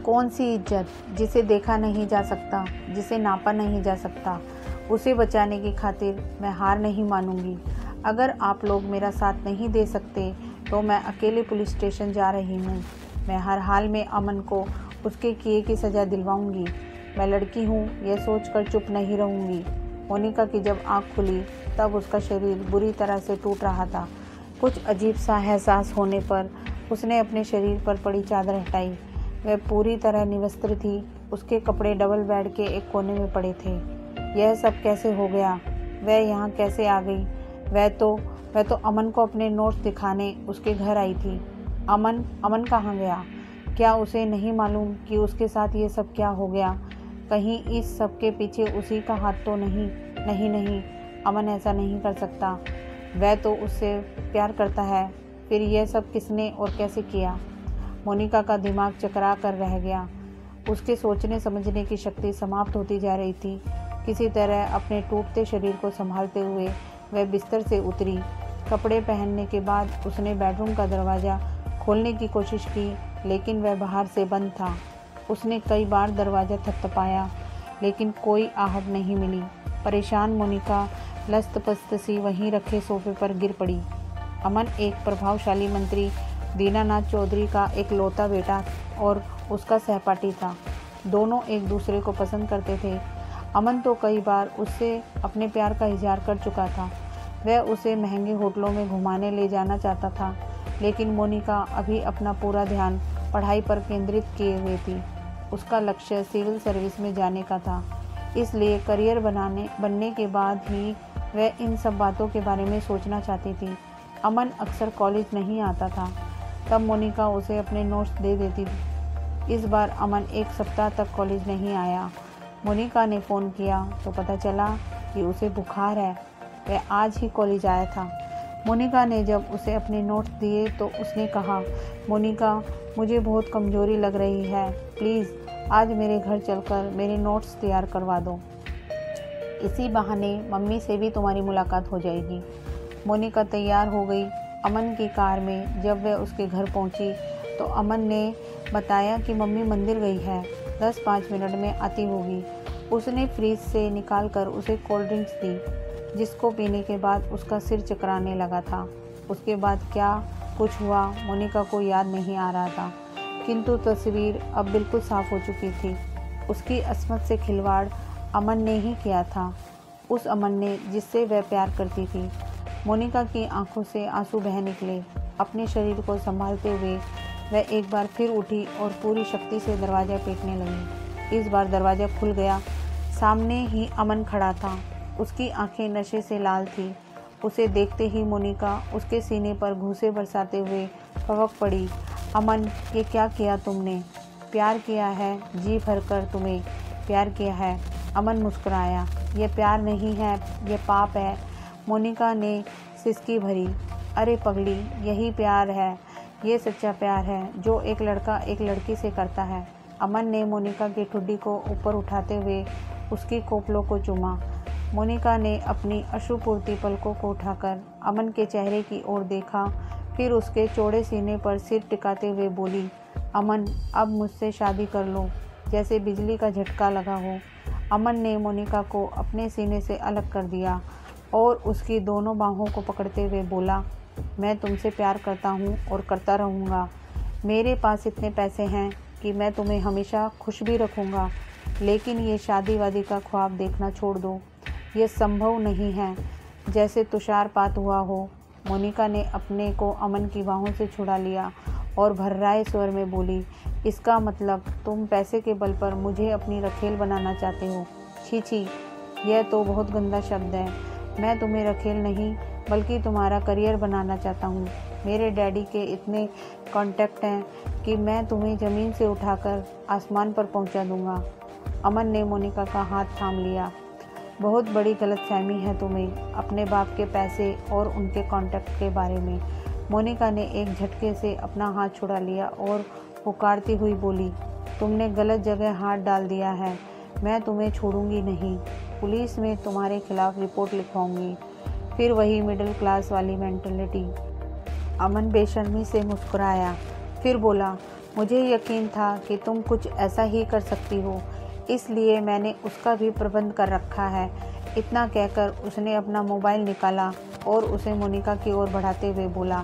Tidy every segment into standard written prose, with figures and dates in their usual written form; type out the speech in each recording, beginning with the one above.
कौन सी इज्जत जिसे देखा नहीं जा सकता, जिसे नापा नहीं जा सकता, उसे बचाने की खातिर मैं हार नहीं मानूंगी। अगर आप लोग मेरा साथ नहीं दे सकते तो मैं अकेले पुलिस स्टेशन जा रही हूँ। मैं हर हाल में अमन को उसके किए की सज़ा दिलवाऊंगी। मैं लड़की हूँ, यह सोचकर चुप नहीं रहूँगी। मोनिका की जब आँख खुली तब उसका शरीर बुरी तरह से टूट रहा था। कुछ अजीब सा एहसास होने पर उसने अपने शरीर पर पड़ी चादर हटाई। वह पूरी तरह निवस्त्र थी। उसके कपड़े डबल बेड के एक कोने में पड़े थे। यह सब कैसे हो गया? वह यहाँ कैसे आ गई? वह तो अमन को अपने नोट्स दिखाने उसके घर आई थी। अमन कहाँ गया? क्या उसे नहीं मालूम कि उसके साथ ये सब क्या हो गया? कहीं इस सब के पीछे उसी का हाथ तो नहीं? नहीं, अमन ऐसा नहीं कर सकता। वह तो उससे प्यार करता है। फिर यह सब किसने और कैसे किया? मोनिका का दिमाग चकरा कर रह गया। उसके सोचने समझने की शक्ति समाप्त होती जा रही थी। किसी तरह अपने टूटते शरीर को संभालते हुए वह बिस्तर से उतरी। कपड़े पहनने के बाद उसने बेडरूम का दरवाज़ा खोलने की कोशिश की, लेकिन वह बाहर से बंद था। उसने कई बार दरवाज़ा थपथपाया, लेकिन कोई आहट नहीं मिली। परेशान मोनिका लस्त-पस्त सी वहीं रखे सोफे पर गिर पड़ी। अमन एक प्रभावशाली मंत्री दीनानाथ चौधरी का इकलौता बेटा और उसका सहपाठी था। दोनों एक दूसरे को पसंद करते थे। अमन तो कई बार उससे अपने प्यार का इजहार कर चुका था। वह उसे महंगे होटलों में घुमाने ले जाना चाहता था, लेकिन मोनिका अभी अपना पूरा ध्यान पढ़ाई पर केंद्रित किए हुए थी। उसका लक्ष्य सिविल सर्विस में जाने का था, इसलिए करियर बनने के बाद ही वह इन सब बातों के बारे में सोचना चाहती थी। अमन अक्सर कॉलेज नहीं आता था, तब मोनिका उसे अपने नोट्स दे देती थी। इस बार अमन एक सप्ताह तक कॉलेज नहीं आया। मोनिका ने फ़ोन किया तो पता चला कि उसे बुखार है। वह आज ही कॉलेज आया था। मोनिका ने जब उसे अपने नोट्स दिए तो उसने कहा, मोनिका, मुझे बहुत कमज़ोरी लग रही है। प्लीज़ आज मेरे घर चलकर मेरे नोट्स तैयार करवा दो। इसी बहाने मम्मी से भी तुम्हारी मुलाकात हो जाएगी। मोनिका तैयार हो गई। अमन की कार में जब वह उसके घर पहुंची तो अमन ने बताया कि मम्मी मंदिर गई है, 10-5 मिनट में आती होगी। उसने फ्रिज से निकाल कर उसे कोल्ड ड्रिंक्स दी, जिसको पीने के बाद उसका सिर चकराने लगा था। उसके बाद क्या कुछ हुआ मोनिका को याद नहीं आ रहा था, किंतु तस्वीर अब बिल्कुल साफ हो चुकी थी। उसकी अस्मत से खिलवाड़ अमन ने ही किया था, उस अमन ने जिससे वह प्यार करती थी। मोनिका की आंखों से आंसू बह निकले। अपने शरीर को संभालते हुए वह एक बार फिर उठी और पूरी शक्ति से दरवाज़ा पीटने लगी। इस बार दरवाज़ा खुल गया। सामने ही अमन खड़ा था। उसकी आंखें नशे से लाल थी। उसे देखते ही मोनिका उसके सीने पर घूंसे बरसाते हुए फवक पड़ी। अमन, ये क्या किया तुमने? प्यार किया है, जी भरकर तुम्हें प्यार किया है। अमन मुस्कुराया। यह प्यार नहीं है, यह पाप है। मोनिका ने सिसकी भरी। अरे पगली, यही प्यार है। ये सच्चा प्यार है जो एक लड़का एक लड़की से करता है। अमन ने मोनिका की ठुड्डी को ऊपर उठाते हुए उसकी कोपलों को चूमा। मोनिका ने अपनी अश्रुपूर्ति पलकों को उठाकर अमन के चेहरे की ओर देखा, फिर उसके चौड़े सीने पर सिर टिकाते हुए बोली, अमन, अब मुझसे शादी कर लो। जैसे बिजली का झटका लगा हो। अमन ने मोनिका को अपने सीने से अलग कर दिया और उसकी दोनों बाहों को पकड़ते हुए बोला, मैं तुमसे प्यार करता हूँ और करता रहूँगा। मेरे पास इतने पैसे हैं कि मैं तुम्हें हमेशा खुश भी रखूँगा, लेकिन ये शादी वादी का ख्वाब देखना छोड़ दो। ये संभव नहीं है। जैसे तुषारपात हुआ हो। मोनिका ने अपने को अमन की बाहों से छुड़ा लिया और भर्राए स्वर में बोली, इसका मतलब तुम पैसे के बल पर मुझे अपनी रखेल बनाना चाहते हो? छी छी, यह तो बहुत गंदा शब्द है। मैं तुम्हें रखेल नहीं बल्कि तुम्हारा करियर बनाना चाहता हूँ। मेरे डैडी के इतने कॉन्टैक्ट हैं कि मैं तुम्हें ज़मीन से उठाकर आसमान पर पहुँचा दूँगा। अमन ने मोनिका का हाथ थाम लिया। बहुत बड़ी गलतफहमी है तुम्हें अपने बाप के पैसे और उनके कॉन्टैक्ट के बारे में। मोनिका ने एक झटके से अपना हाथ छुड़ा लिया और पुकारती हुई बोली, तुमने गलत जगह हाथ डाल दिया है। मैं तुम्हें छोड़ूंगी नहीं। पुलिस में तुम्हारे खिलाफ रिपोर्ट लिखवाऊंगी। फिर वही मिडिल क्लास वाली मेंटलिटी। अमन बेशर्मी से मुस्कुराया, फिर बोला, मुझे यकीन था कि तुम कुछ ऐसा ही कर सकती हो, इसलिए मैंने उसका भी प्रबंध कर रखा है। इतना कहकर उसने अपना मोबाइल निकाला और उसे मोनिका की ओर बढ़ाते हुए बोला,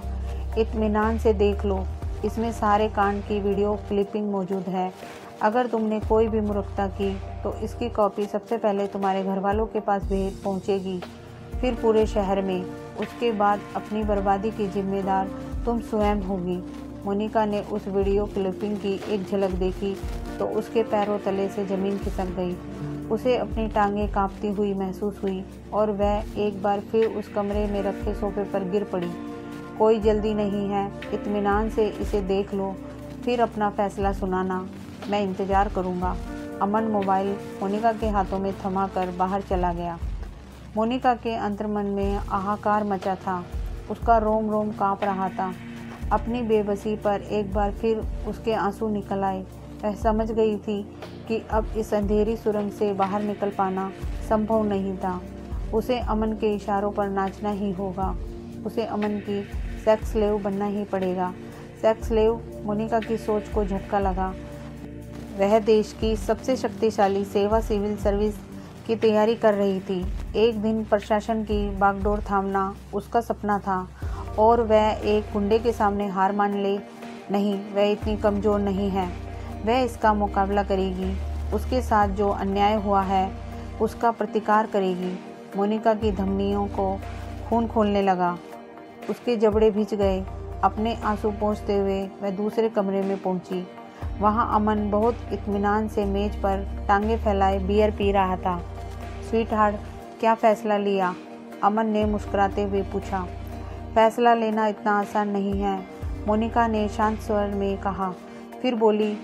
इत्मीनान से देख लो, इसमें सारे कांड की वीडियो क्लिपिंग मौजूद है। अगर तुमने कोई भी मूर्खता की तो इसकी कॉपी सबसे पहले तुम्हारे घर वालों के पास पहुंचेगी, फिर पूरे शहर में। उसके बाद अपनी बर्बादी की जिम्मेदार तुम स्वयं होगी। मोनिका ने उस वीडियो क्लिपिंग की एक झलक देखी तो उसके पैरों तले से ज़मीन खिसक गई। उसे अपनी टांगें कांपती हुई महसूस हुई और वह एक बार फिर उस कमरे में रखे सोफे पर गिर पड़ी। कोई जल्दी नहीं है, इत्मीनान से इसे देख लो, फिर अपना फैसला सुनाना, मैं इंतज़ार करूँगा। अमन मोबाइल मोनिका के हाथों में थमा कर बाहर चला गया। मोनिका के अंतर्मन में हाहाकार मचा था, उसका रोम रोम काँप रहा था। अपनी बेबसी पर एक बार फिर उसके आंसू निकल आए। वह समझ गई थी कि अब इस अंधेरी सुरंग से बाहर निकल पाना संभव नहीं था। उसे अमन के इशारों पर नाचना ही होगा, उसे अमन की सेक्स स्लेव बनना ही पड़ेगा। सेक्स स्लेव, मोनिका की सोच को झटका लगा। वह देश की सबसे शक्तिशाली सेवा सिविल सर्विस की तैयारी कर रही थी। एक दिन प्रशासन की बागडोर थामना उसका सपना था और वह एक गुंडे के सामने हार मान ले। नहीं, वह इतनी कमज़ोर नहीं है, वह इसका मुकाबला करेगी। उसके साथ जो अन्याय हुआ है उसका प्रतिकार करेगी। मोनिका की धमनियों को खून खोलने लगा, उसके जबड़े भींच गए। अपने आंसू पोंछते हुए वह दूसरे कमरे में पहुंची। वहां अमन बहुत इत्मीनान से मेज पर टांगे फैलाए बियर पी रहा था। स्वीटहार्ट, क्या फ़ैसला लिया? अमन ने मुस्कुराते हुए पूछा। फैसला लेना इतना आसान नहीं है, मोनिका ने शांत स्वर में कहा। फिर बोली,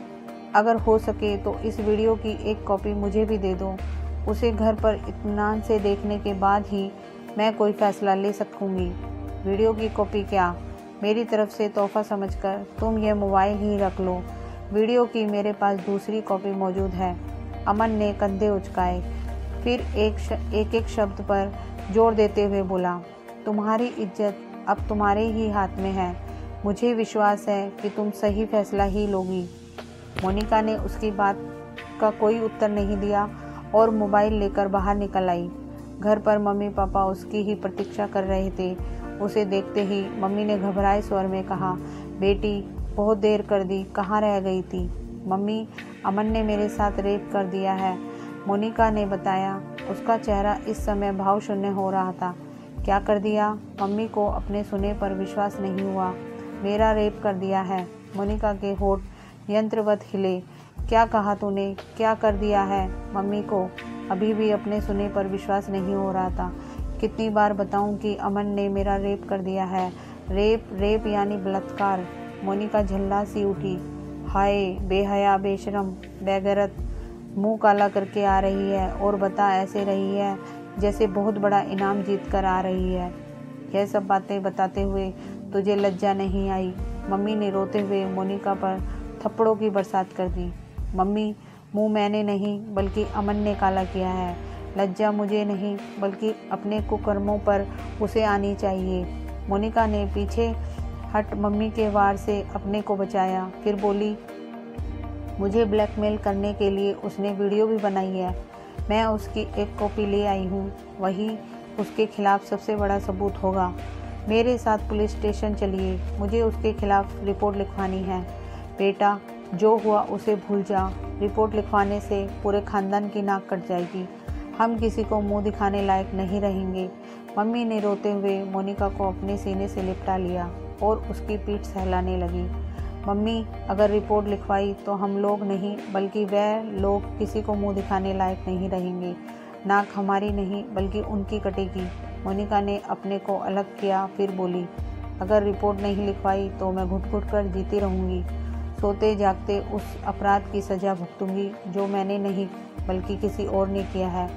अगर हो सके तो इस वीडियो की एक कॉपी मुझे भी दे दो। उसे घर पर इत्मीनान से देखने के बाद ही मैं कोई फ़ैसला ले सकूँगी। वीडियो की कॉपी क्या, मेरी तरफ से तोहफ़ा समझकर तुम यह मोबाइल ही रख लो। वीडियो की मेरे पास दूसरी कॉपी मौजूद है। अमन ने कंधे उचकाए, फिर एक शब्द पर जोर देते हुए बोला, तुम्हारी इज्जत अब तुम्हारे ही हाथ में है। मुझे विश्वास है कि तुम सही फैसला ही लोगी। मोनिका ने उसकी बात का कोई उत्तर नहीं दिया और मोबाइल लेकर बाहर निकल आई। घर पर मम्मी पापा उसकी ही प्रतीक्षा कर रहे थे। उसे देखते ही मम्मी ने घबराए स्वर में कहा, बेटी बहुत देर कर दी, कहाँ रह गई थी? मम्मी, अमन ने मेरे साथ रेप कर दिया है, मोनिका ने बताया। उसका चेहरा इस समय भावशून्य हो रहा था। क्या कर दिया? मम्मी को अपने सुने पर विश्वास नहीं हुआ। मेरा रेप कर दिया है। मोनिका के होठ यंत्रवत हिले। क्या कहा तूने? क्या कर दिया है? मम्मी को अभी भी अपने सुने पर विश्वास नहीं हो रहा था। कितनी बार बताऊं कि अमन ने मेरा रेप कर दिया है? रेप यानी बलात्कार। मोनिका झल्ला सी उठी। हाय बेहया, बेशरम, बेगैरत, मुंह काला करके आ रही है और बता ऐसे रही है जैसे बहुत बड़ा इनाम जीत कर आ रही है। यह सब बातें बताते हुए तुझे लज्जा नहीं आई? मम्मी ने रोते हुए मोनिका पर थप्पड़ों की बरसात कर दी। मम्मी, मुंह मैंने नहीं बल्कि अमन ने काला किया है। लज्जा मुझे नहीं बल्कि अपने कुकर्मों पर उसे आनी चाहिए। मोनिका ने पीछे हट मम्मी के वार से अपने को बचाया। फिर बोली, मुझे ब्लैकमेल करने के लिए उसने वीडियो भी बनाई है। मैं उसकी एक कॉपी ले आई हूँ, वही उसके खिलाफ सबसे बड़ा सबूत होगा। मेरे साथ पुलिस स्टेशन चलिए, मुझे उसके खिलाफ रिपोर्ट लिखवानी है। बेटा, जो हुआ उसे भूल जा। रिपोर्ट लिखवाने से पूरे खानदान की नाक कट जाएगी। हम किसी को मुंह दिखाने लायक नहीं रहेंगे। मम्मी ने रोते हुए मोनिका को अपने सीने से लिपटा लिया और उसकी पीठ सहलाने लगी। मम्मी, अगर रिपोर्ट लिखवाई तो हम लोग नहीं बल्कि वह लोग किसी को मुंह दिखाने लायक नहीं रहेंगे। नाक हमारी नहीं बल्कि उनकी कटेगी। मोनिका ने अपने को अलग किया। फिर बोली, अगर रिपोर्ट नहीं लिखवाई तो मैं घुट घुट कर जीती रहूँगी, सोते जागते उस अपराध की सज़ा भुगतूंगी जो मैंने नहीं बल्कि किसी और ने किया है।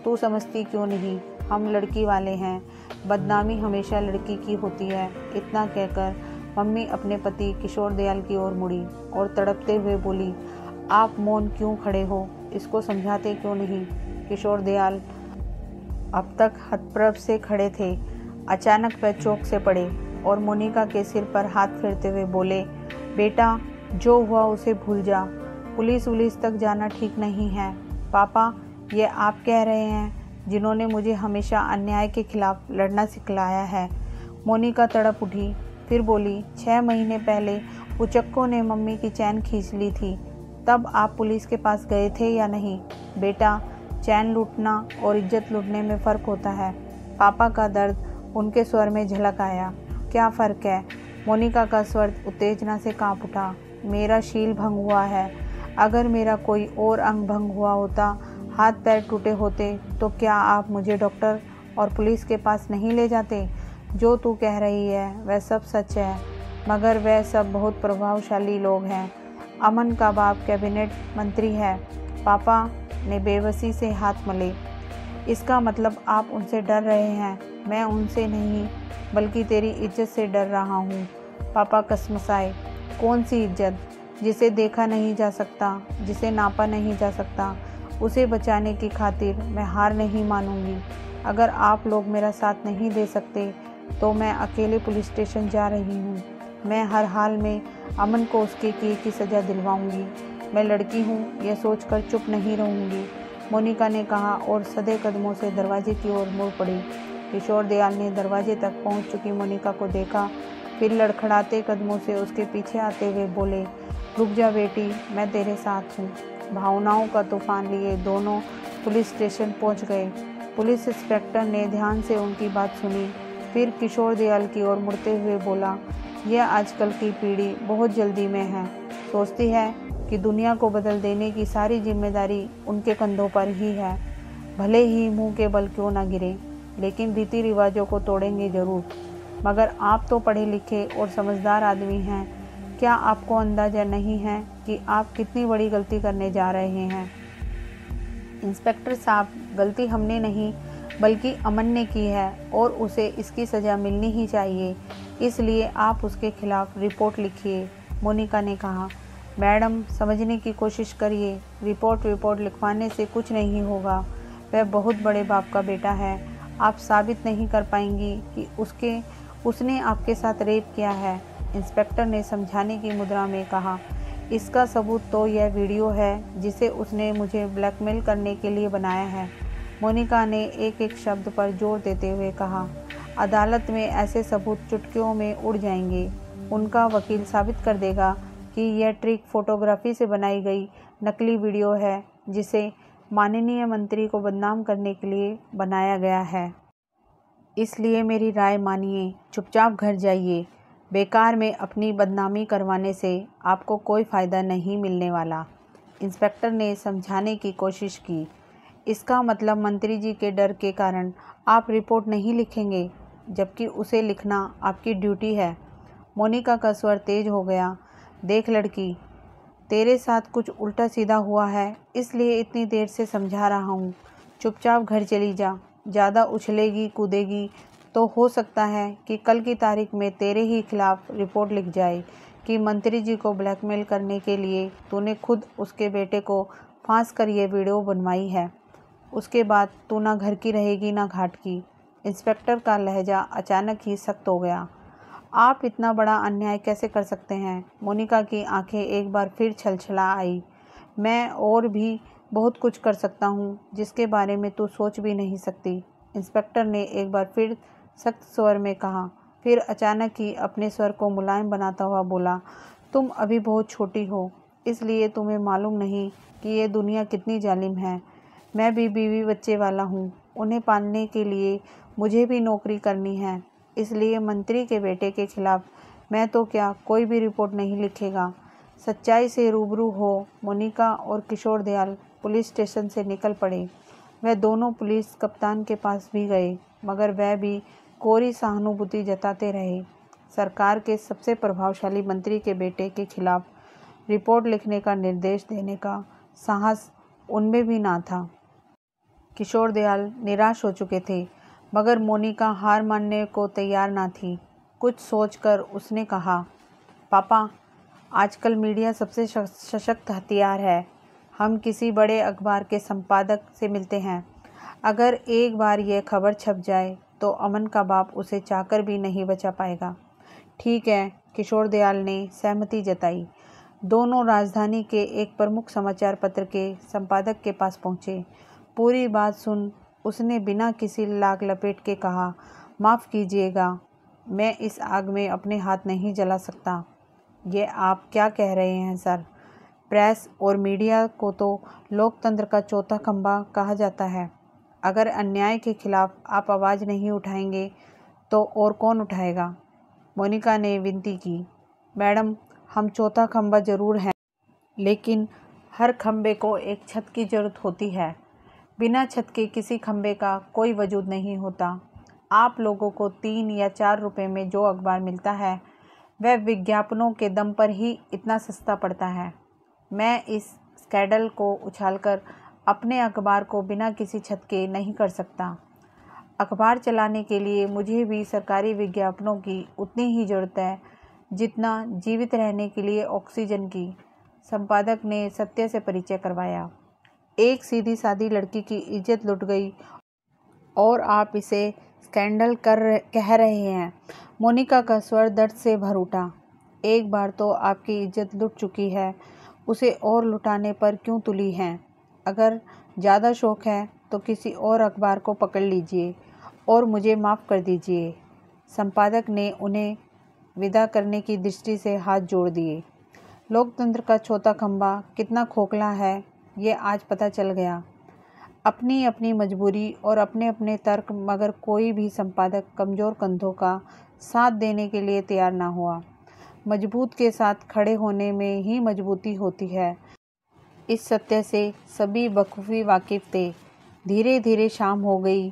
तू समझती क्यों नहीं? हम लड़की वाले हैं, बदनामी हमेशा लड़की की होती है। इतना कहकर मम्मी अपने पति किशोर दयाल की ओर मुड़ी और तड़पते हुए बोली, आप मौन क्यों खड़े हो? इसको समझाते क्यों नहीं? किशोर दयाल अब तक हतप्रभ से खड़े थे। अचानक वह चौंक से पड़े और मोनिका के सिर पर हाथ फेरते हुए बोले, बेटा, जो हुआ उसे भूल जा। पुलिस वुलिस तक जाना ठीक नहीं है। पापा, ये आप कह रहे हैं जिन्होंने मुझे हमेशा अन्याय के खिलाफ लड़ना सिखलाया है। मोनिका तड़प उठी, फिर बोली, 6 महीने पहले उचक्कों ने मम्मी की चैन खींच ली थी, तब आप पुलिस के पास गए थे या नहीं? बेटा, चैन लूटना और इज्जत लूटने में फ़र्क होता है। पापा का दर्द उनके स्वर में झलक आया। क्या फ़र्क है? मोनिका का स्वर उत्तेजना से कांप उठा। मेरा शील भंग हुआ है। अगर मेरा कोई और अंग भंग हुआ होता, हाथ पैर टूटे होते, तो क्या आप मुझे डॉक्टर और पुलिस के पास नहीं ले जाते? जो तू कह रही है वह सब सच है, मगर वह सब बहुत प्रभावशाली लोग हैं। अमन का बाप कैबिनेट मंत्री है। पापा ने बेबसी से हाथ मले। इसका मतलब आप उनसे डर रहे हैं? मैं उनसे नहीं, बल्कि तेरी इज्जत से डर रहा हूँ। पापा कसमसाए। कौन सी इज्जत? जिसे देखा नहीं जा सकता, जिसे नापा नहीं जा सकता, उसे बचाने की खातिर मैं हार नहीं मानूंगी। अगर आप लोग मेरा साथ नहीं दे सकते तो मैं अकेले पुलिस स्टेशन जा रही हूँ। मैं हर हाल में अमन को उसके किए की सज़ा दिलवाऊंगी। मैं लड़की हूँ, यह सोचकर चुप नहीं रहूँगी, मोनिका ने कहा और सधे कदमों से दरवाजे की ओर मुड़ पड़ी। किशोर दयाल ने दरवाजे तक पहुँच चुकी मोनिका को देखा, फिर लड़खड़ाते कदमों से उसके पीछे आते हुए बोले, रुक जा बेटी, मैं तेरे साथ हूँ। भावनाओं का तूफान लिए दोनों पुलिस स्टेशन पहुँच गए। पुलिस इंस्पेक्टर ने ध्यान से उनकी बात सुनी, फिर किशोर दयाल की ओर मुड़ते हुए बोला, यह आजकल की पीढ़ी बहुत जल्दी में है, सोचती है कि दुनिया को बदल देने की सारी जिम्मेदारी उनके कंधों पर ही है। भले ही मुंह के बल क्यों ना गिरे, लेकिन रीति रिवाजों को तोड़ेंगे ज़रूर। मगर आप तो पढ़े लिखे और समझदार आदमी हैं, क्या आपको अंदाज़ा नहीं है कि आप कितनी बड़ी गलती करने जा रहे हैं? इंस्पेक्टर साहब, गलती हमने नहीं बल्कि अमन ने की है और उसे इसकी सज़ा मिलनी ही चाहिए, इसलिए आप उसके खिलाफ रिपोर्ट लिखिए, मोनिका ने कहा। मैडम, समझने की कोशिश करिए, रिपोर्ट लिखवाने से कुछ नहीं होगा। वह बहुत बड़े बाप का बेटा है। आप साबित नहीं कर पाएंगी कि उसने आपके साथ रेप किया है, इंस्पेक्टर ने समझाने की मुद्रा में कहा। इसका सबूत तो यह वीडियो है जिसे उसने मुझे ब्लैकमेल करने के लिए बनाया है, मोनिका ने एक एक शब्द पर जोर देते हुए कहा। अदालत में ऐसे सबूत चुटकियों में उड़ जाएंगे। उनका वकील साबित कर देगा कि यह ट्रिक फोटोग्राफी से बनाई गई नकली वीडियो है, जिसे माननीय मंत्री को बदनाम करने के लिए बनाया गया है। इसलिए मेरी राय मानिए, चुपचाप घर जाइए। बेकार में अपनी बदनामी करवाने से आपको कोई फ़ायदा नहीं मिलने वाला, इंस्पेक्टर ने समझाने की कोशिश की। इसका मतलब मंत्री जी के डर के कारण आप रिपोर्ट नहीं लिखेंगे, जबकि उसे लिखना आपकी ड्यूटी है। मोनिका का स्वर तेज हो गया। देख लड़की, तेरे साथ कुछ उल्टा सीधा हुआ है, इसलिए इतनी देर से समझा रहा हूँ। चुपचाप घर चली जा। ज़्यादा उछलेगी कूदेगी तो हो सकता है कि कल की तारीख में तेरे ही खिलाफ रिपोर्ट लिख जाए कि मंत्री जी को ब्लैकमेल करने के लिए तूने खुद उसके बेटे को फांस कर ये वीडियो बनवाई है। उसके बाद तू ना घर की रहेगी ना घाट की। इंस्पेक्टर का लहजा अचानक ही सख्त हो गया। आप इतना बड़ा अन्याय कैसे कर सकते हैं? मोनिका की आंखें एक बार फिर छलछला आई। मैं और भी बहुत कुछ कर सकता हूँ जिसके बारे में तू सोच भी नहीं सकती, इंस्पेक्टर ने एक बार फिर सख्त स्वर में कहा। फिर अचानक ही अपने स्वर को मुलायम बनाता हुआ बोला, तुम अभी बहुत छोटी हो, इसलिए तुम्हें मालूम नहीं कि ये दुनिया कितनी जालिम है। मैं भी बीवी बच्चे वाला हूँ, उन्हें पालने के लिए मुझे भी नौकरी करनी है, इसलिए मंत्री के बेटे के खिलाफ मैं तो क्या कोई भी रिपोर्ट नहीं लिखेगा। सच्चाई से रूबरू हो मोनिका और किशोर दयाल पुलिस स्टेशन से निकल पड़े। वह दोनों पुलिस कप्तान के पास भी गए, मगर वह भी कोरी सहानुभूति जताते रहे। सरकार के सबसे प्रभावशाली मंत्री के बेटे के खिलाफ रिपोर्ट लिखने का निर्देश देने का साहस उनमें भी ना था। किशोर दयाल निराश हो चुके थे, मगर मोनिका हार मानने को तैयार ना थी। कुछ सोचकर उसने कहा, पापा, आजकल मीडिया सबसे सशक्त हथियार है। हम किसी बड़े अखबार के संपादक से मिलते हैं, अगर एक बार यह खबर छप जाए तो अमन का बाप उसे चाहकर भी नहीं बचा पाएगा। ठीक है, किशोर दयाल ने सहमति जताई। दोनों राजधानी के एक प्रमुख समाचार पत्र के संपादक के पास पहुँचे। पूरी बात सुन उसने बिना किसी लाग लपेट के कहा, माफ़ कीजिएगा, मैं इस आग में अपने हाथ नहीं जला सकता। ये आप क्या कह रहे हैं सर? प्रेस और मीडिया को तो लोकतंत्र का चौथा खंभा कहा जाता है। अगर अन्याय के खिलाफ आप आवाज़ नहीं उठाएंगे तो और कौन उठाएगा? मोनिका ने विनती की। मैडम, हम चौथा खंभा ज़रूर हैं, लेकिन हर खंभे को एक छत की ज़रूरत होती है। बिना छत के किसी खंभे का कोई वजूद नहीं होता। आप लोगों को 3 या 4 रुपए में जो अखबार मिलता है वह विज्ञापनों के दम पर ही इतना सस्ता पड़ता है। मैं इस स्कैंडल को उछालकर अपने अखबार को बिना किसी छत के नहीं कर सकता। अखबार चलाने के लिए मुझे भी सरकारी विज्ञापनों की उतनी ही ज़रूरत है जितना जीवित रहने के लिए ऑक्सीजन की। संपादक ने सत्य से परिचय करवाया। एक सीधी सादी लड़की की इज्जत लुट गई और आप इसे स्कैंडल कह रहे हैं। मोनिका का स्वर दर्द से भर उठा। एक बार तो आपकी इज्जत लुट चुकी है, उसे और लुटाने पर क्यों तुली हैं? अगर ज़्यादा शौक़ है तो किसी और अखबार को पकड़ लीजिए और मुझे माफ़ कर दीजिए। संपादक ने उन्हें विदा करने की दृष्टि से हाथ जोड़ दिए। लोकतंत्र का चौथा खंभा कितना खोखला है ये आज पता चल गया। अपनी अपनी मजबूरी और अपने अपने तर्क, मगर कोई भी संपादक कमज़ोर कंधों का साथ देने के लिए तैयार ना हुआ। मजबूत के साथ खड़े होने में ही मजबूती होती है। इस सत्य से सभी बखूबी वाकिफ़ थे। धीरे धीरे शाम हो गई,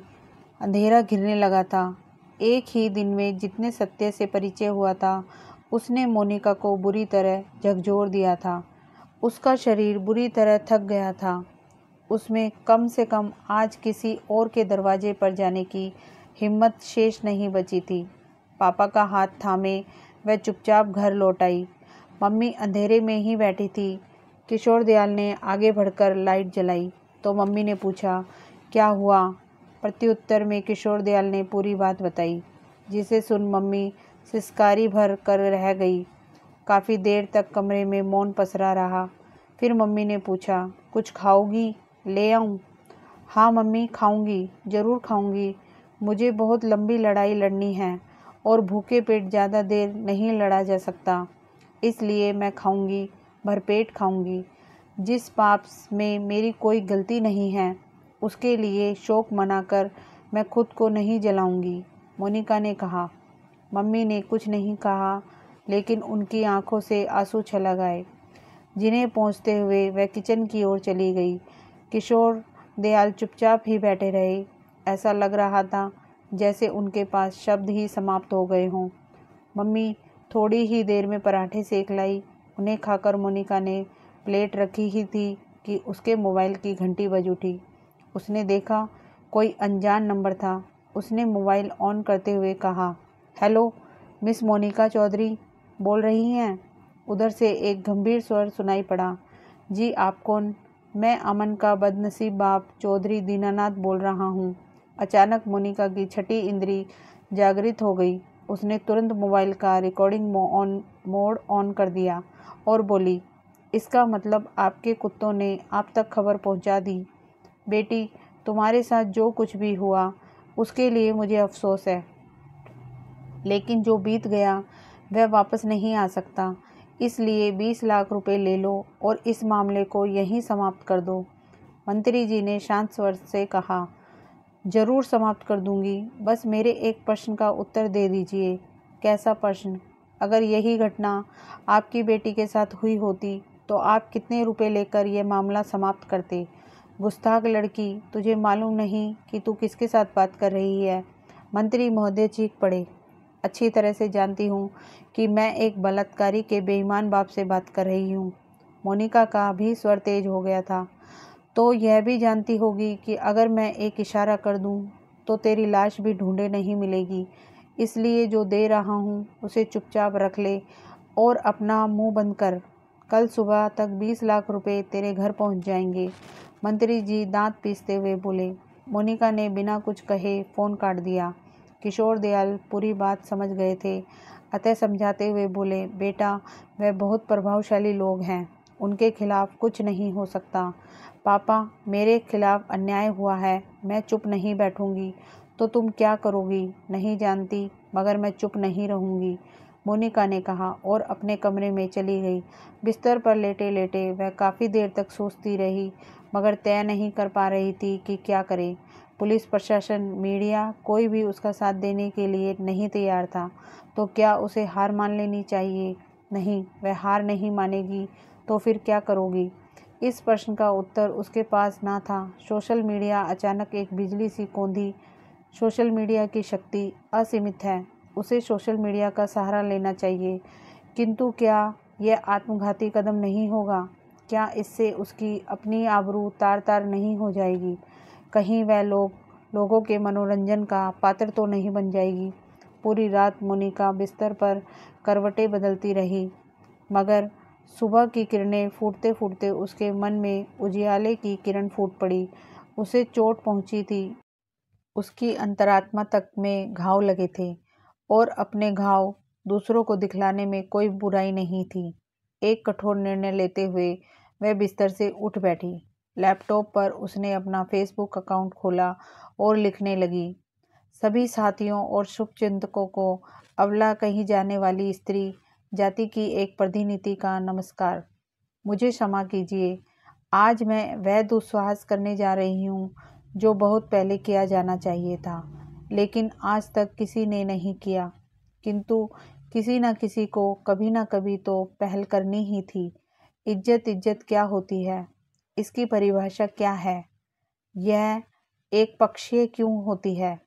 अंधेरा घिरने लगा था। एक ही दिन में जितने सत्य से परिचय हुआ था उसने मोनिका को बुरी तरह झकझोर दिया था। उसका शरीर बुरी तरह थक गया था। उसमें कम से कम आज किसी और के दरवाजे पर जाने की हिम्मत शेष नहीं बची थी। पापा का हाथ थामे वह चुपचाप घर लौट आई। मम्मी अंधेरे में ही बैठी थी। किशोर दयाल ने आगे बढ़कर लाइट जलाई तो मम्मी ने पूछा, क्या हुआ? प्रत्युत्तर में किशोर दयाल ने पूरी बात बताई, जिसे सुन मम्मी सिसकारी भर कर रह गई। काफ़ी देर तक कमरे में मौन पसरा रहा। फिर मम्मी ने पूछा, कुछ खाओगी? ले आऊं? हाँ मम्मी, खाऊंगी, ज़रूर खाऊंगी। मुझे बहुत लंबी लड़ाई लड़नी है और भूखे पेट ज़्यादा देर नहीं लड़ा जा सकता, इसलिए मैं खाऊंगी, भरपेट खाऊंगी। जिस पाप में मेरी कोई गलती नहीं है उसके लिए शौक मनाकर मैं खुद को नहीं जलाऊंगी, मोनिका ने कहा। मम्मी ने कुछ नहीं कहा, लेकिन उनकी आंखों से आंसू छलक आए, जिन्हें पोंछते हुए वह किचन की ओर चली गई। किशोर दयाल चुपचाप ही बैठे रहे। ऐसा लग रहा था जैसे उनके पास शब्द ही समाप्त हो गए हों। मम्मी थोड़ी ही देर में पराठे सेक लाई। उन्हें खाकर मोनिका ने प्लेट रखी ही थी कि उसके मोबाइल की घंटी बज उठी। उसने देखा कोई अनजान नंबर था। उसने मोबाइल ऑन करते हुए कहा, हेलो, मिस मोनिका चौधरी बोल रही हैं? उधर से एक गंभीर स्वर सुनाई पड़ा। जी, आप कौन? मैं अमन का बदनसीब बाप चौधरी दीनानाथ बोल रहा हूँ। अचानक मोनिका की छठी इंद्री जागृत हो गई। उसने तुरंत मोबाइल का रिकॉर्डिंग मोड ऑन कर दिया और बोली, इसका मतलब आपके कुत्तों ने आप तक खबर पहुँचा दी। बेटी, तुम्हारे साथ जो कुछ भी हुआ उसके लिए मुझे अफसोस है, लेकिन जो बीत गया वह वापस नहीं आ सकता। इसलिए 20 लाख रुपए ले लो और इस मामले को यहीं समाप्त कर दो। मंत्री जी ने शांत स्वर से कहा, ज़रूर समाप्त कर दूंगी, बस मेरे एक प्रश्न का उत्तर दे दीजिए। कैसा प्रश्न? अगर यही घटना आपकी बेटी के साथ हुई होती तो आप कितने रुपए लेकर यह मामला समाप्त करते? गुस्ताख लड़की, तुझे मालूम नहीं कि तू किसके साथ बात कर रही है? मंत्री महोदय चीख पड़े। अच्छी तरह से जानती हूँ कि मैं एक बलात्कारी के बेईमान बाप से बात कर रही हूँ। मोनिका का भी स्वर तेज हो गया था। तो यह भी जानती होगी कि अगर मैं एक इशारा कर दूँ तो तेरी लाश भी ढूंढे नहीं मिलेगी। इसलिए जो दे रहा हूँ उसे चुपचाप रख ले और अपना मुंह बंद कर। कल सुबह तक 20 लाख रुपए तेरे घर पहुँच जाएंगे। मंत्री जी दांत पीसते हुए बोले। मोनिका ने बिना कुछ कहे फ़ोन काट दिया। किशोर दयाल पूरी बात समझ गए थे। अतः समझाते हुए बोले, बेटा वह बहुत प्रभावशाली लोग हैं, उनके खिलाफ कुछ नहीं हो सकता। पापा मेरे खिलाफ अन्याय हुआ है, मैं चुप नहीं बैठूंगी तो तुम क्या करोगी नहीं जानती, मगर मैं चुप नहीं रहूंगी, मोनिका ने कहा और अपने कमरे में चली गई। बिस्तर पर लेटे लेटे वह काफ़ी देर तक सोचती रही, मगर तय नहीं कर पा रही थी कि क्या करे। पुलिस प्रशासन, मीडिया, कोई भी उसका साथ देने के लिए नहीं तैयार था। तो क्या उसे हार मान लेनी चाहिए? नहीं, वह हार नहीं मानेगी तो फिर क्या करोगी? इस प्रश्न का उत्तर उसके पास ना था। सोशल मीडिया अचानक एक बिजली सी कौंधी। सोशल मीडिया की शक्ति असीमित है, उसे सोशल मीडिया का सहारा लेना चाहिए। किंतु क्या यह आत्मघाती कदम नहीं होगा? क्या इससे उसकी अपनी आबरू तार तार नहीं हो जाएगी? कहीं वह लोगों के मनोरंजन का पात्र तो नहीं बन जाएगी? पूरी रात मोनिका बिस्तर पर करवटें बदलती रही, मगर सुबह की किरणें फूटते फूटते उसके मन में उजियाले की किरण फूट पड़ी। उसे चोट पहुंची थी, उसकी अंतरात्मा तक में घाव लगे थे और अपने घाव दूसरों को दिखलाने में कोई बुराई नहीं थी। एक कठोर निर्णय लेते हुए वह बिस्तर से उठ बैठी। लैपटॉप पर उसने अपना फेसबुक अकाउंट खोला और लिखने लगी, सभी साथियों और शुभचिंतकों को अबला कही जाने वाली स्त्री जाति की एक प्रतिनिधि का नमस्कार। मुझे क्षमा कीजिए, आज मैं वह दुस्साहस करने जा रही हूँ जो बहुत पहले किया जाना चाहिए था, लेकिन आज तक किसी ने नहीं किया। किंतु किसी न किसी को कभी न कभी तो पहल करनी ही थी। इज्जत इज्जत क्या होती है? इसकी परिभाषा क्या है? यह एक पक्षीय क्यों होती है?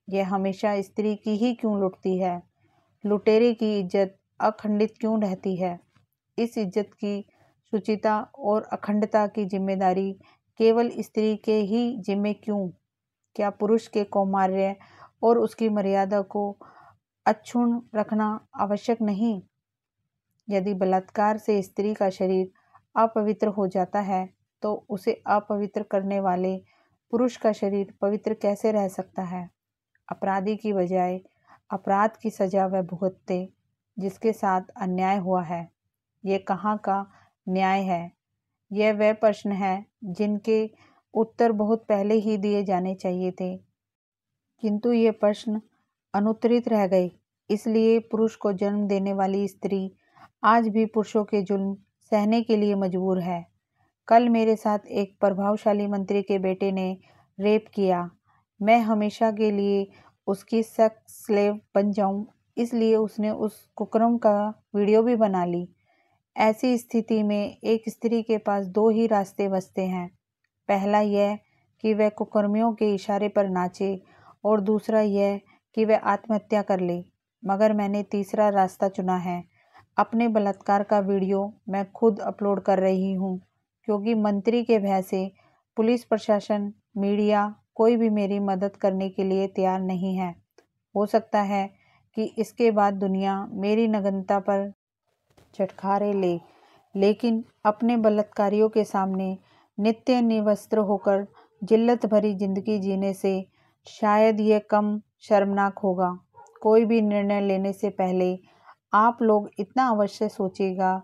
यह हमेशा स्त्री की ही क्यों लुटती है? लुटेरे की इज्जत अखंडित क्यों रहती है? इस इज्जत की शुचिता और अखंडता की जिम्मेदारी केवल स्त्री के ही जिम्मे क्यों? क्या पुरुष के कौमार्य और उसकी मर्यादा को अक्षुण्ण रखना आवश्यक नहीं? यदि बलात्कार से स्त्री का शरीर अपवित्र हो जाता है, तो उसे अपवित्र करने वाले पुरुष का शरीर पवित्र कैसे रह सकता है? अपराधी की बजाय अपराध की सजा वह भुगते जिसके साथ अन्याय हुआ है। ये कहाँ का न्याय है? यह वह प्रश्न है जिनके उत्तर बहुत पहले ही दिए जाने चाहिए थे, किंतु ये प्रश्न अनुत्तरित रह गए। इसलिए पुरुष को जन्म देने वाली स्त्री आज भी पुरुषों के जुल्म सहने के लिए मजबूर है। कल मेरे साथ एक प्रभावशाली मंत्री के बेटे ने रेप किया। मैं हमेशा के लिए उसकी सेक्स स्लेव बन जाऊं, इसलिए उसने उस कुकर्म का वीडियो भी बना ली। ऐसी स्थिति में एक स्त्री के पास दो ही रास्ते बचते हैं। पहला यह कि वह कुकर्मियों के इशारे पर नाचे और दूसरा यह कि वह आत्महत्या कर ले। मगर मैंने तीसरा रास्ता चुना है। अपने बलात्कार का वीडियो मैं खुद अपलोड कर रही हूँ, क्योंकि मंत्री के भय से पुलिस प्रशासन, मीडिया कोई भी मेरी मदद करने के लिए तैयार नहीं है। हो सकता है कि इसके बाद दुनिया मेरी नग्नता पर चटखारे ले, लेकिन अपने बलात्कारियों के सामने नित्य निवस्त्र होकर जिल्लत भरी जिंदगी जीने से शायद ये कम शर्मनाक होगा। कोई भी निर्णय लेने से पहले आप लोग इतना अवश्य सोचिएगा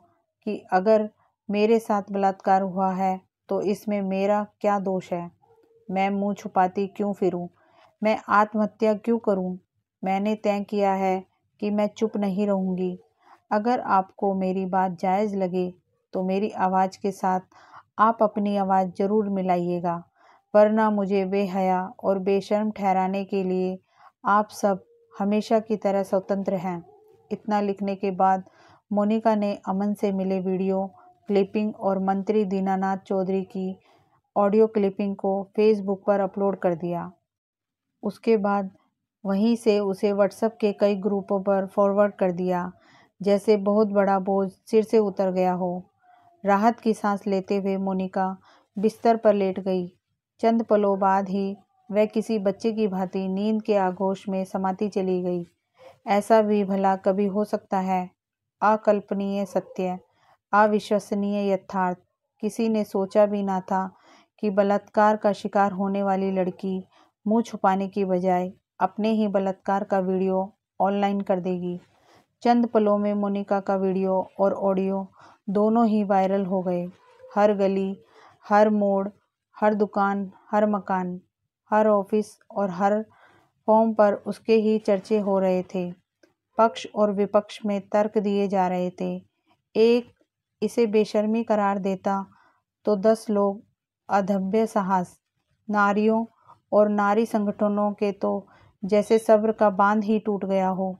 कि अगर मेरे साथ बलात्कार हुआ है तो इसमें मेरा क्या दोष है? मैं मुंह छुपाती क्यों फिरूं? मैं आत्महत्या क्यों करूं? मैंने तय किया है कि मैं चुप नहीं रहूंगी। अगर आपको मेरी बात जायज़ लगे तो मेरी आवाज़ के साथ आप अपनी आवाज़ ज़रूर मिलाइएगा, वरना मुझे बेहया और बेशर्म ठहराने के लिए आप सब हमेशा की तरह स्वतंत्र हैं। इतना लिखने के बाद मोनिका ने अमन से मिले वीडियो क्लिपिंग और मंत्री दीनानाथ चौधरी की ऑडियो क्लिपिंग को फेसबुक पर अपलोड कर दिया। उसके बाद वहीं से उसे व्हाट्सएप के कई ग्रुपों पर फॉरवर्ड कर दिया, जैसे बहुत बड़ा बोझ सिर से उतर गया हो। राहत की सांस लेते हुए मोनिका बिस्तर पर लेट गई। चंद पलों बाद ही वह किसी बच्चे की भांति नींद के आगोश में समाती चली गई। ऐसा भी भला कभी हो सकता है? अकल्पनीय सत्य, अविश्वसनीय यथार्थ। किसी ने सोचा भी ना था कि बलात्कार का शिकार होने वाली लड़की मुंह छुपाने की बजाय अपने ही बलात्कार का वीडियो ऑनलाइन कर देगी। चंद पलों में मोनिका का वीडियो और ऑडियो दोनों ही वायरल हो गए। हर गली, हर मोड़, हर दुकान, हर मकान, हर ऑफिस और हर फॉर्म पर उसके ही चर्चे हो रहे थे। पक्ष और विपक्ष में तर्क दिए जा रहे थे। एक इसे बेशर्मी करार देता तो 10 लोग अधब्य साहस। नारियों और नारी संगठनों के तो जैसे सब्र का बांध ही टूट गया हो।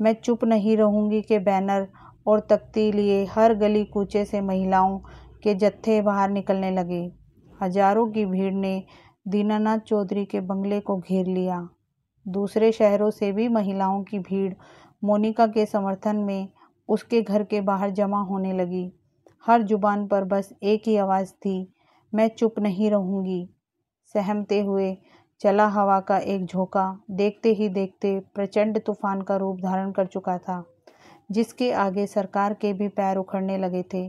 मैं चुप नहीं रहूंगी के बैनर और तख्ती लिए हर गली कूचे से महिलाओं के जत्थे बाहर निकलने लगे। हजारों की भीड़ ने दीनानाथ चौधरी के बंगले को घेर लिया। दूसरे शहरों से भी महिलाओं की भीड़ मोनिका के समर्थन में उसके घर के बाहर जमा होने लगी। हर जुबान पर बस एक ही आवाज़ थी, मैं चुप नहीं रहूंगी। सहमते हुए चला हवा का एक झोंका देखते ही देखते प्रचंड तूफान का रूप धारण कर चुका था, जिसके आगे सरकार के भी पैर उखड़ने लगे थे।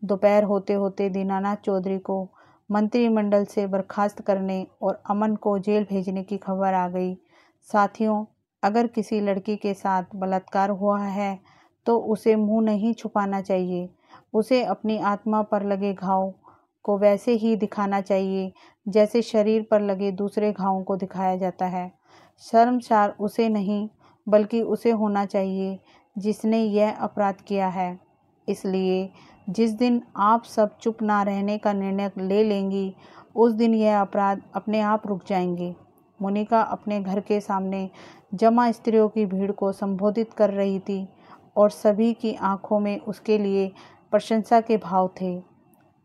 दोपहर होते होते दीनानाथ चौधरी को मंत्रिमंडल से बर्खास्त करने और अमन को जेल भेजने की खबर आ गई। साथियों, अगर किसी लड़की के साथ बलात्कार हुआ है तो उसे मुंह नहीं छुपाना चाहिए। उसे अपनी आत्मा पर लगे घाव को वैसे ही दिखाना चाहिए जैसे शरीर पर लगे दूसरे घावों को दिखाया जाता है। शर्मसार उसे नहीं बल्कि उसे होना चाहिए जिसने यह अपराध किया है। इसलिए जिस दिन आप सब चुप ना रहने का निर्णय ले लेंगी, उस दिन यह अपराध अपने आप रुक जाएंगे। मोनिका अपने घर के सामने जमा स्त्रियों की भीड़ को संबोधित कर रही थी और सभी की आंखों में उसके लिए प्रशंसा के भाव थे।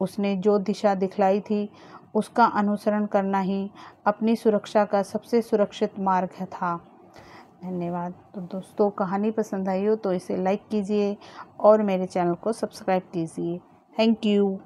उसने जो दिशा दिखलाई थी उसका अनुसरण करना ही अपनी सुरक्षा का सबसे सुरक्षित मार्ग था। धन्यवाद। तो दोस्तों, कहानी पसंद आई हो तो इसे लाइक कीजिए और मेरे चैनल को सब्सक्राइब कीजिए। Thank you.